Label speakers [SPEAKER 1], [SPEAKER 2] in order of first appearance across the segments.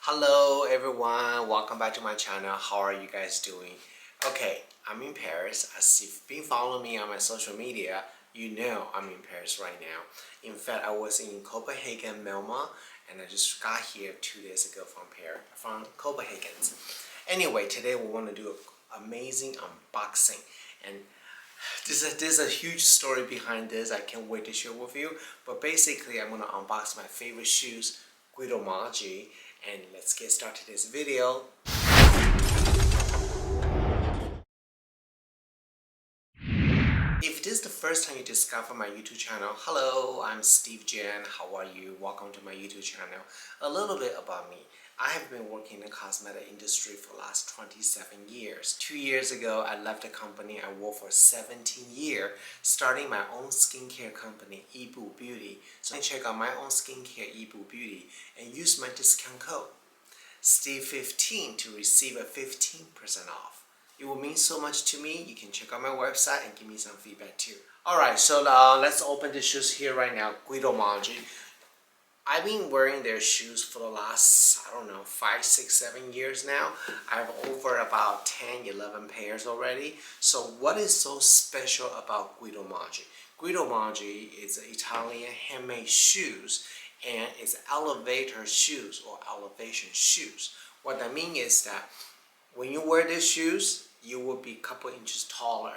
[SPEAKER 1] Hello everyone, welcome back to my channel. How are you guys doing? Okay, I'm in Paris. As you've been following me on my social media, you know I'm in Paris right now. In fact, I was in Copenhagen, Melma, and I just got here 2 days ago from Copenhagen. Anyway, today we want to do an amazing unboxing, and there's a huge story behind this. I can't wait to share with you. But basically, I'm gonna unbox my favorite shoes, Guidomaggi, and let's get started this video. If this is the first time you discover my YouTube channel, hello, I'm Steve Jen. How are you? Welcome to my YouTube channel. A little bit about me. I have been working in the cosmetic industry for the last 27 years. 2 years ago, I left the company I worked for 17 years, starting my own skincare company, Yibu Beauty. So check out my own skincare, Yibu Beauty, and use my discount code, Steve15, to receive a 15% off. It will mean so much to me. You can check out my website and give me some feedback too. Alright, so let's open the shoes here right now. Guidomaggi. I've been wearing their shoes for the last, I don't know, 5, 6, 7 years now. I have over about 10, 11 pairs already. So what is so special about Guidomaggi? Guidomaggi is Italian handmade shoes, and it's elevator shoes or elevation shoes. What that means is that when you wear these shoes, you will be a couple inches taller.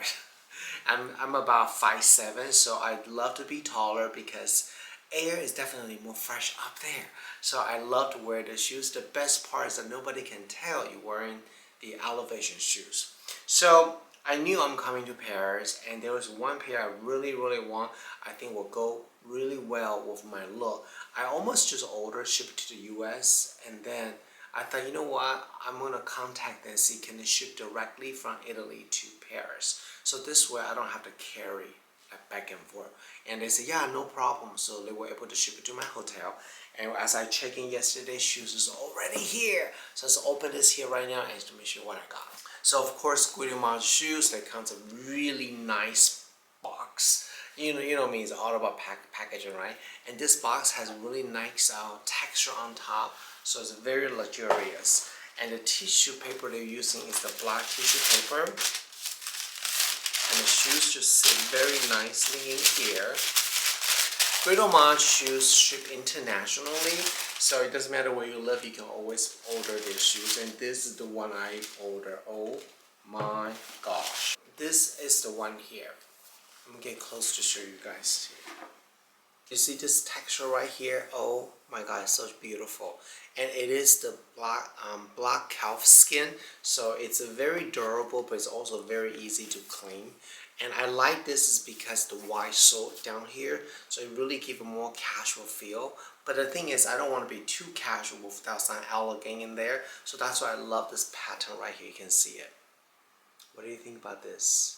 [SPEAKER 1] I'm about 5'7", so I'd love to be taller because air is definitely more fresh up there. So I love to wear the shoes. The best part is that nobody can tell you're wearing the elevation shoes. So I knew I'm coming to Paris, and there was one pair I really want. I think will go really well with my look. I almost just ordered, shipped to the US, and then I thought, you know what, I'm gonna contact them and see can they ship directly from Italy to Paris. So this way I don't have to carry back and forth. And they said, yeah, no problem. So they were able to ship it to my hotel. And as I checked in yesterday, shoes is already here. So let's open this here right now and to make sure what I got. So of course, Guidomaggi shoes, they comes a really nice box. You know me, it's all about packaging, right? And this box has a really nice texture on top, so it's very luxurious. And the tissue paper they're using is the black tissue paper. And the shoes just sit very nicely in here. Guidomaggi shoes ship internationally, so it doesn't matter where you live, you can always order their shoes. And this is the one I ordered. Oh my gosh. This is the one here. I'm gonna get close to show you guys. You see this texture right here? Oh my god, it's so beautiful. And it is the black calf skin, so it's a very durable, but it's also very easy to clean. And I like this is because the white sole down here, so it really gives a more casual feel. But the thing is, I don't want to be too casual without some elegant in there, so that's why I love this pattern right here. You can see it. What do you think about this?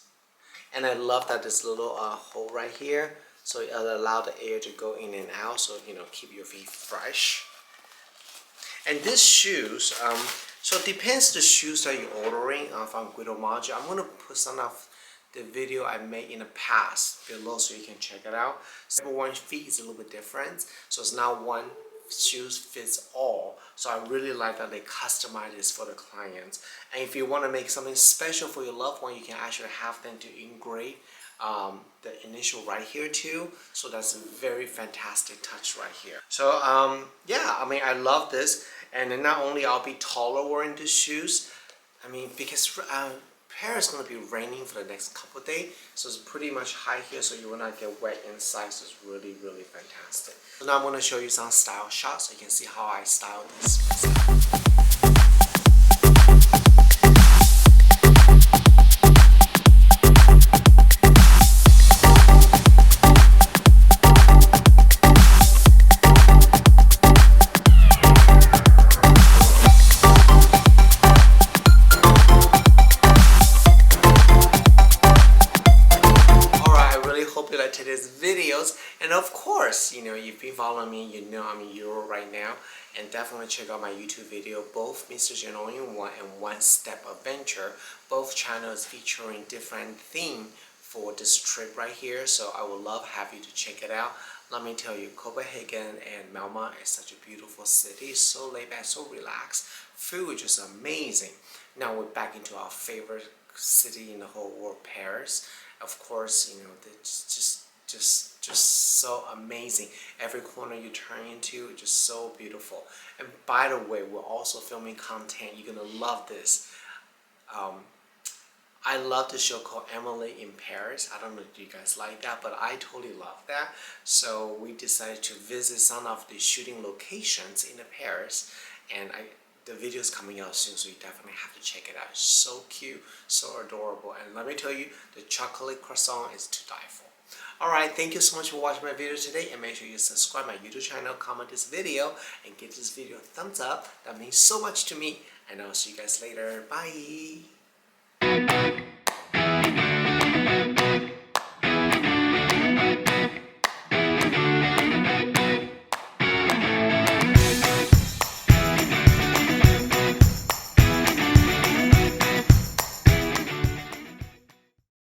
[SPEAKER 1] And I love that this little hole right here, so it allows the air to go in and out, so keep your feet fresh. And these shoes, so it depends the shoes that you're ordering from Guidomaggi. I'm gonna put some of the video I made in the past below so you can check it out. Everyone's feet is a little bit different, so it's not one shoes fits all. So I really like that they customize this for the clients. And if you want to make something special for your loved one, you can actually have them to engrave the initial right here too. So that's a very fantastic touch right here. So yeah, I mean, I love this. And then not only I'll be taller wearing these shoes, I mean, because Paris is going to be raining for the next couple of days, so it's pretty much high here, so you will not get wet inside. So it's really fantastic. So now I'm going to show you some style shots so you can see how I style this myself. Today's videos, and of course, you've been following me, I'm in Europe right now, and definitely check out my YouTube video, both Mr. Jen All-in-One and One Step Adventure. Both channels featuring different theme for this trip right here, so I would love have you to check it out. Let me tell you, Copenhagen and Malmö is such a beautiful city, so laid back, so relaxed. Food is just amazing. Now we're back into our favorite city in the whole world, Paris. Of course, you know, it's just so amazing. Every corner you turn into, it's just so beautiful. And by the way, we're also filming content. You're gonna love this. I love the show called Emily in Paris. I don't know if you guys like that, but I totally love that. So we decided to visit some of the shooting locations in Paris, and the video is coming out soon, so you definitely have to check it out. It's so cute, so adorable, and let me tell you, the chocolate croissant is to die for. Alright, thank you so much for watching my video today, and make sure you subscribe my YouTube channel, comment this video, and give this video a thumbs up. That means so much to me, and I'll see you guys later. Bye!